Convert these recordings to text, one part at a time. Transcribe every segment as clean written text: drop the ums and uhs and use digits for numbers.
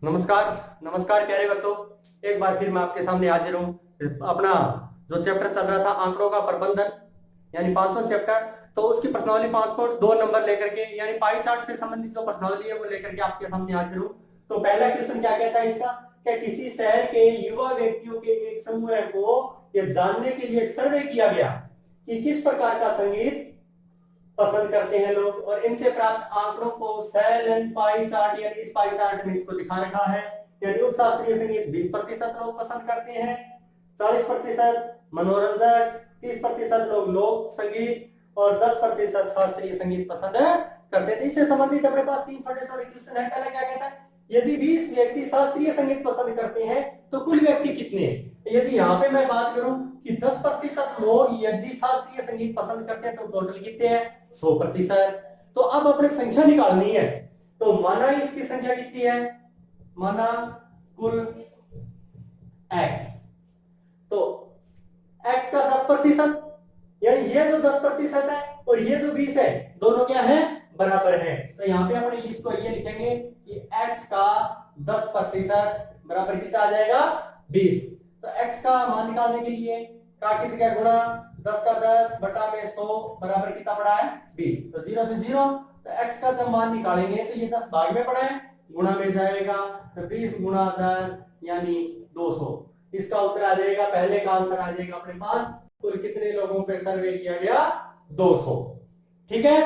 नमस्कार। नमस्कार प्यारे बच्चों, एक बार फिर मैं आपके सामने हाजिर हूँ। अपना जो चैप्टर चल रहा था आंकड़ों का प्रबंधन यानी 500 चैप्टर, तो उसकी प्रश्नावली 5.2 नंबर लेकर के यानी पाई चार्ट से संबंधित जो प्रश्नावली है वो लेकर के आपके सामने हाजिर हूँ। तो पहला क्वेश्चन क्या कहता है इसका, क्या किसी शहर के युवा व्यक्तियों के एक समूह को यह जानने के लिए एक सर्वे किया गया कि किस प्रकार का संगीत पसंद करते हैं लोग, और इनसे प्राप्त आंकड़ों को सेल एंड पाई चार्ट यानी इस पाई चार्ट में इसको दिखा रखा है। यानी उप शास्त्रीय संगीत 20% लोग पसंद करते हैं, 40% मनोरंजक, 30% लोग लोक संगीत और 10% शास्त्रीय संगीत पसंद करते हैं। इससे संबंधित अपने पास 3 छोटे-छोटे क्वेश्चन है। पहला क्या कहता है, यदि 20 व्यक्ति शास्त्रीय संगीत पसंद करते हैं तो कुल व्यक्ति कितने हैं। यदि यहाँ पे मैं बात करूं कि 10% लोग यदि शास्त्रीय संगीत पसंद करते हैं तो टोटल कितने हैं, 100%। तो अब अपने संख्या निकालनी है, तो माना इसकी संख्या कितनी है, माना कुल x, तो x का 10%, यानी ये जो 10% है और ये जो 20 है दोनों क्या है, बराबर है। तो यहाँ पे अपने इसको ये लिखेंगे कि x का 10% बराबर कितना आ जाएगा, 20। तो x का मान निकालने के लिए का की जगह गुणा 10 का 10 बटा में 100 बराबर कितना पड़ा है, 20। तो 0 से 0, तो x का जब मान निकालेंगे तो ये 10 भाग में पड़ा है, गुणा में जाएगा, तो 20 गुणा 10 यानी 200। इसका उत्तर आ जाएगा, पहले का आंसर आ जाएगा अपने पास, कुल कितने लोगों पे सर्वे किया गया, 200। ठीक है।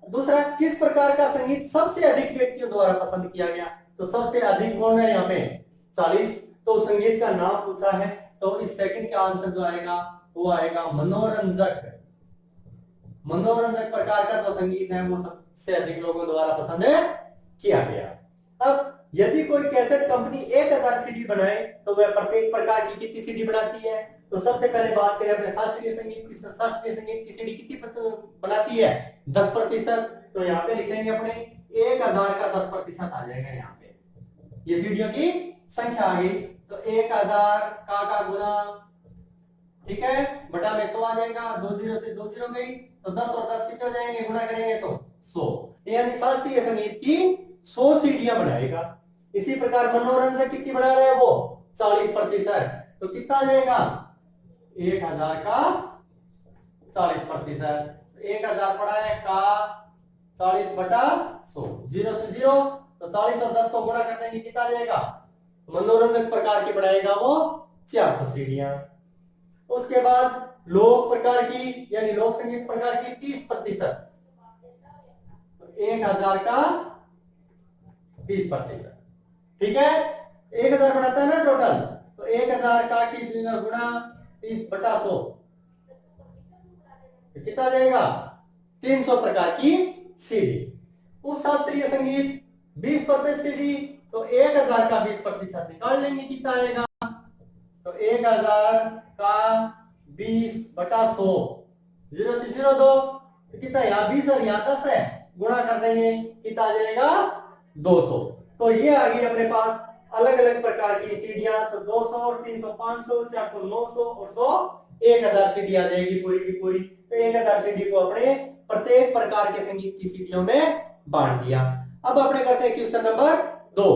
दूसरा, किस प्रकार का संगीत सबसे अधिक व्यक्तियों द्वारा पसंद किया गया। तो सबसे अधिक कौन है यहाँ पे, 40। तो संगीत का नाम पूछा है, तो इस सेकंड का आंसर जो आएगा वो आएगा मनोरंजक। मनोरंजक प्रकार का जो संगीत है वो सबसे अधिक लोगों द्वारा पसंद किया गया। अब यदि कोई कैसेट कंपनी 1000 सीडी बनाए तो वह प्रत्येक प्रकार की कितनी सीडी बनाती है। तो सबसे पहले बात करें अपने शास्त्रीय संगीत की, शास्त्रीय संगीत की सीडी कितनी बनाती है, 10%। तो यहाँ पे लिखेंगे अपने 1000 का 10% आ जाएगा, यहाँ पे ये सीडियों की संख्या आ गई। तो 1000 का गुना, ठीक है, बटा में 100 आ जाएगा, 20 से 20 गई, तो 10 और 10 कितने हो जाएंगे, गुणा करेंगे तो 100। यानी शास्त्रीय संगीत की 100 सीडियां बनाएगा। इसी प्रकार मनोरंजन कितनी बना रहे हैं वो, 40%। तो कितना आ जाएगा, 1000 का 40%, 1000 पड़ा है का 40 बटा 100, 0 से 0, तो 40 और 10 को गुणा कर देंगे, कितना आ जाएगा, मनोरंजन प्रकार की बनाएगा वो 400 सीढ़ियां। उसके बाद लोक प्रकार की यानी लोक संगीत प्रकार की 30%, तो 1000 का 30%। ठीक है, 1000 बनाता है ना टोटल, तो 1000 का की गुणा 30 बटा 100, कितना जाएगा, 300 प्रकार की सीडी। उप शास्त्रीय संगीत 20% सीडी, तो 1000 का 20% निकाल लेंगे, कितना आएगा, तो 1000 का 20 बटा 100, 0 से 0 दो, तो कितना, यहाँ 20 और यहाँ 10 है, गुणा कर देंगे, कितना आ जाएगा, 200। तो ये आ गई अपने पास अलग अलग प्रकार की सीढ़ियां। तो 200 और 300 500, 400 900 और 100 1000 सीढ़ी आ जाएगी पूरी की पूरी। तो 1000 सीढ़ी को अपने प्रत्येक प्रकार के संगीत की सीढ़ियों में बांट दिया। अब अपने करते हैं क्वेश्चन नंबर 2।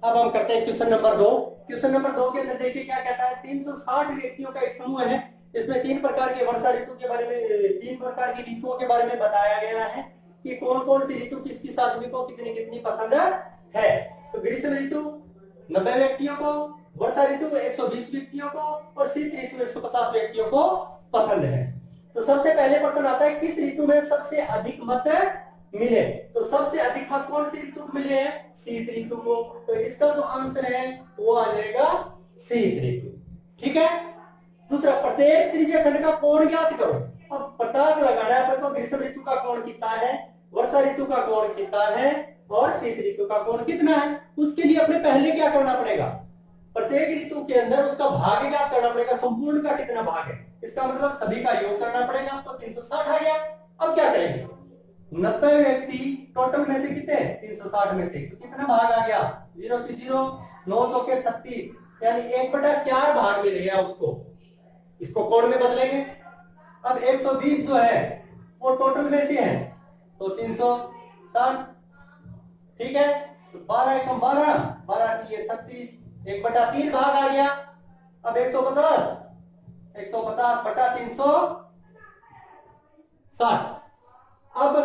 अब हम करते हैं क्वेश्चन नंबर 2। क्वेश्चन नंबर 2 के अंदर देखिए क्या कहता है, 360 व्यक्तियों का एक समूह है। इसमें 3 प्रकार के वर्षा ऋतु के बारे में, 3 प्रकार की ऋतुओं के बारे में बताया गया है कि कौन कौन सी ऋतु किस किस आदमी को कितनी कितनी पसंद है। तो ग्रीष्म ऋतु 90 व्यक्तियों को, वर्षा ऋतु 120 व्यक्तियों को और शीत ऋतु 150 व्यक्तियों को पसंद है। तो सबसे पहले प्रश्न आता है, किस ऋतु में सबसे अधिक मत मिले। तो सबसे अधिक मत कौन सी ऋतु को मिले हैं, शीत ऋतु को। तो इसका जो आंसर है वो आ जाएगा शीत ऋतु। ठीक है। दूसरा, प्रत्येक त्रिज्या खंड का कोण ज्ञात करो। अब पता लगाना है तो ग्रीष्म ऋतु का कोण कितना है, वर्षा ऋतु का कोण कितना है और शीत ऋतु का कोण कितना है। उसके लिए अपने पहले क्या करना पड़ेगा, प्रत्येक ऋतु के अंदर उसका भाग ज्ञात करना पड़ेगा, संपूर्ण का कितना भाग है। इसका मतलब सभी का योग करना पड़ेगा, तो 360 आ गया। अब क्या करेंगे, 90 व्यक्ति टोटल में से कितने, 360 में से, तो कितना भाग आ गया, 0 से 0, 9 चौके 36, यानी 1/4 भाग मिल गया उसको। इसको कोण में बदलेंगे। अब 120 जो है वो टोटल में से है, तो 360, ठीक है। तो 12 एकम 12, 12 3 36, 1/3 भाग आ गया। अब 150, 150 बटा 360। अब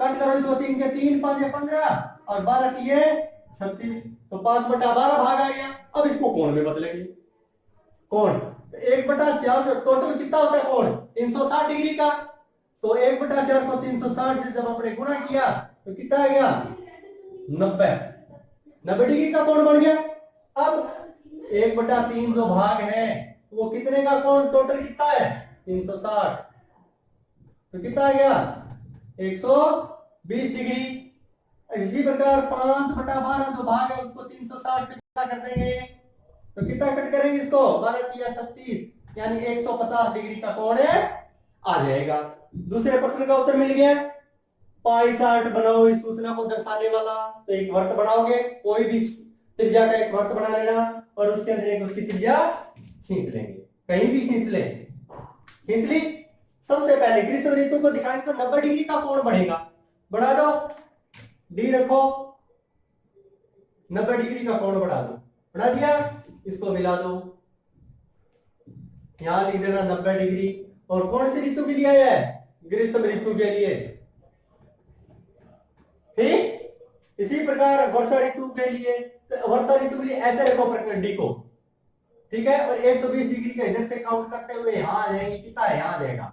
कट करो इसको, 3 के 3 5 15 और 12 3 36, तो 5/12 भाग आ गया। अब इसको कोण में बदलेंगे, कोण 1/4, जो टोटल कितना होता है कोण 360 डिग्री का, तो 1/4 को 360 से जब आपने गुणा किया तो कितना आ गया 90 डिग्री का कोण बन गया। अब 1/3 जो भाग है वो कितने का कोण टोटल कितना है 360, तो कितना आ गया 120 डिग्री। इसी प्रकार 5/12 जो भाग है उसको 360 से गुणा कर देंगे, तो कितना कट करेंगे इसको 12 3 36, यानी 150 डिग्री का कोण है आ जाएगा। दूसरे प्रश्न का उत्तर मिल गया। पाई चार्ट बनाओ इस सूचना को दर्शाने वाला, तो एक वर्त बनाओगे, कोई भी त्रिज्या का एक वर्त बना लेना और उसके अंदर एक उसकी त्रिज्या खींच लेंगे, कहीं भी खींच ले, खींच ली। सबसे पहले ग्रीष्म ऋतु को दिखाएंगे तो 90 डिग्री का कोण बढ़ेगा, बढ़ा दो, डी रखो, 90 डिग्री का कोण बढ़ा दो, बढ़ा दिया, इसको मिला दो, यहां लिख देना 90 डिग्री। और कौन सी ऋतु के लिए है ग्रीष्म ऋतु के लिए, ठीक। इसी प्रकार वर्षा ऋतु के लिए, तो वर्षा ऋतु के लिए ऐसे रखो प्रकरण डी को, ठीक है। और 120 डिग्री का इधर से काउंट करते हुए यहां आ जाएंगे, कितना है यहां आ जाएगा,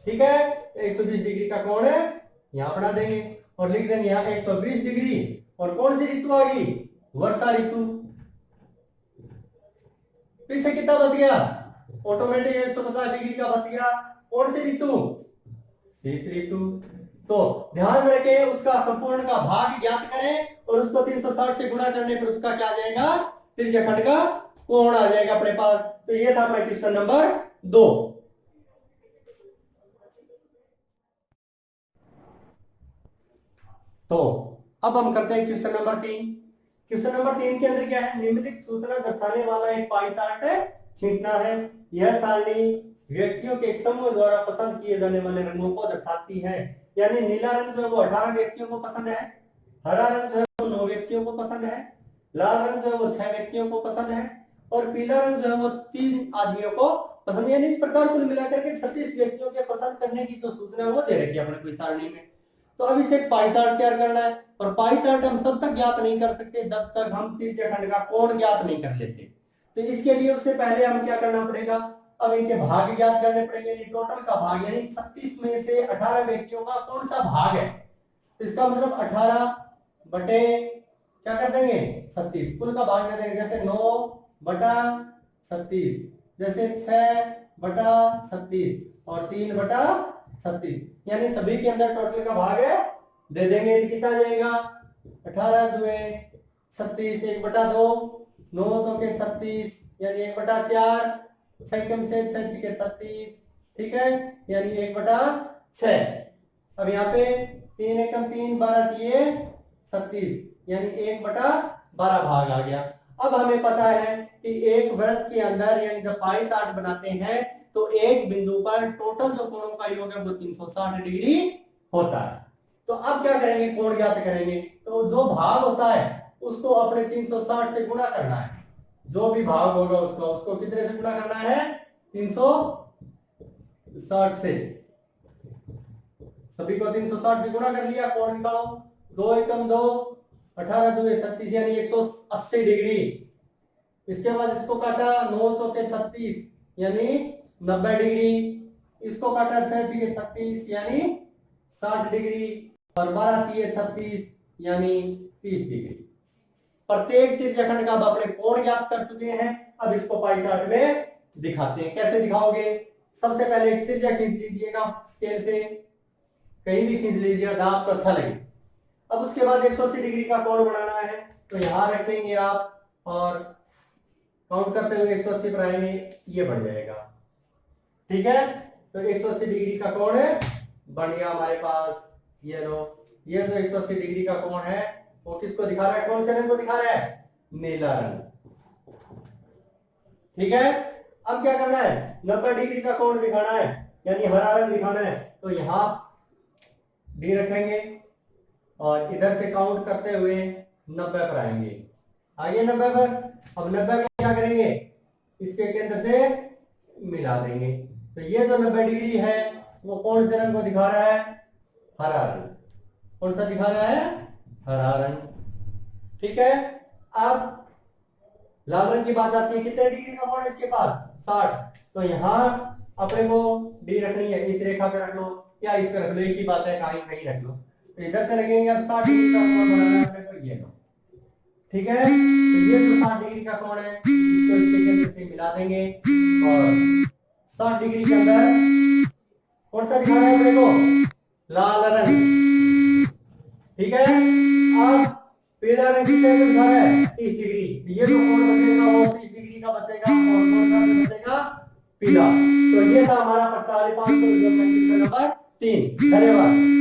ठीक है। 120 डिग्री का कोण है यहां बढ़ा देंगे और लिख देंगे यहां 120 डिग्री। और कौन सी ऋतु आ गई वर्षा ऋतु, पीछे कितना बच गया ऑटोमेटिक 150 डिग्री का बच गया। कौन सी ऋतु शीत ऋतु। तो ध्यान रखें उसका संपूर्ण का भाग ज्ञात करें और उसको 360 से गुणा करने पर उसका क्या आ जाएगा त्रिज्याखंड का कोण आ जाएगा अपने पास। तो ये था अपना क्वेश्चन नंबर 2। तो अब हम करते हैं क्वेश्चन नंबर 3। क्वेश्चन नंबर 3 के अंदर क्या है, निम्नलिखित सूचना दर्शाने वाला एक पाई चार्ट खींचना है। यह सारणी व्यक्तियों के एक समूह द्वारा पसंद किए जाने वाले रंगों को दर्शाती है। यानी नीला रंग जो है वो 18 व्यक्तियों को पसंद है, हरा रंग जो है वो 9 व्यक्तियों को पसंद है, लाल रंग जो है वो 6 व्यक्तियों को पसंद है और पीला रंग जो है वो 3 आदमियों को पसंद है। यानी इस प्रकार कुल मिलाकर के 36 व्यक्तियों के पसंद करने की जो सूचना है वो दे रखी है अपने कोई सारणी में। तो अब इसे पाई चार्ट तैयार करना है और पाई चार्ट हम तब तक ज्ञात नहीं कर सकते जब तक हम त्रिज्याखंड का कोण ज्ञात नहीं कर लेते। तो इसके लिए उससे पहले हम क्या करना पड़ेगा, अब इनके भाग ज्ञात करने पड़ेंगे। टोटल का भाग यानी 36 में से 18 व्यक्तियों का कौन सा भाग है, तो इसका मतलब 18 बटे क्या कर देंगे 36, कुल का भाग दे देंगे। जैसे 9 बटा 36, जैसे 6 बटा 36 और 3 बटा 36, यानी सभी के अंदर टोटल का भाग है दे देंगे। कितना जाएगा 18 दुए 36, 1/2, 9 चौके 36, यानी 1/4, 6 कम से 6 छिके 36, ठीक है, यानी 1/6। अब यहाँ पे 3 एकम 3, 12 दिए 36, यानी 1/12 भाग आ गया। अब हमें पता है कि एक वृत्त के अंदर यानी जब पाई चार्ट बनाते हैं तो एक बिंदु पर टोटल जो कोणों का योग है वो 360 डिग्री होता है। तो अब क्या करेंगे कोण ज्ञात करेंगे, तो जो भाग होता है उसको अपने 360 से गुणा करना है। जो भी भाग होगा उसको कितने से गुणा करना है 360 से। सभी को 360 से गुणा कर लिया, कोण निकालो, 2 एकम 2, 18 दुए 36, यानी 180 डिग्री। इसके बाद इसको काटा 9 चौके 36, यानी 90 डिग्री। इसको काटा 6 छीके 36, यानी 60 डिग्री और 12 तिये 36, यानी 30 डिग्री। प्रत्येक त्रिज्याखंड का अब अपने कोण ज्ञात कर चुके हैं। अब इसको पाई चार्ट में दिखाते हैं। कैसे दिखाओगे, सबसे पहले एक त्रिज्या खींच लीजिएगा स्केल से, कहीं भी खींच लीजिएगा जहां आपको अच्छा लगे। अब उसके बाद 180 डिग्री का कोण बनाना है, तो यहां रखेंगे आप और काउंट करते हुए 180 पर आएंगे, ये बन जाएगा, ठीक है। तो 180 डिग्री का कोण बन गया हमारे पास। ये लो, ये जो 180 डिग्री का कोण है वो किसको दिखा रहा है, कौन से रंग को दिखा रहा है, नीला रंग, ठीक है। अब क्या करना है 90 डिग्री का कोण दिखाना है, यानी हरा रंग दिखाना है तो यहाँ डी रखेंगे और इधर से काउंट करते हुए 90 पर आएंगे। आइए 90 पर। अब 90 को क्या करेंगे, इसके केंद्र से मिला देंगे। तो ये जो 90 डिग्री है वो कौन से रंग को दिखा रहा है, हरा रंग। कौन सा दिखा रहा है, हरा रंग। ठीक है। अब लाल रंग की बात आती है, कितने डिग्री का कोण है इसके पास, 60। तो यहाँ अपने को डी रखनी है, इस रेखा पे रख लो या इस पे रख लो, एक ही बात है, कहीं कहीं रख लो। तो इधर से लगेंगे अब 60 डिग्री का कोण बनाना है अपने को, ये लो। ठीक है। तो ये जो 60 डिग्री का कोण है इसको इसके केंद्र से मिला देंगे और 60 डिग्री के अंदर कौन सा दिखा रहा है अपने को, लाल रंग। ठीक है। अब पीला रंग कितने को दिखा रहा है, 30 डिग्री। ये जो कोण बचेगा वो 30 डिग्री का बचेगा और कौन सा बचेगा, पीला। तो ये था हमारा प्रश्नावली 500 नंबर 3। धन्यवाद।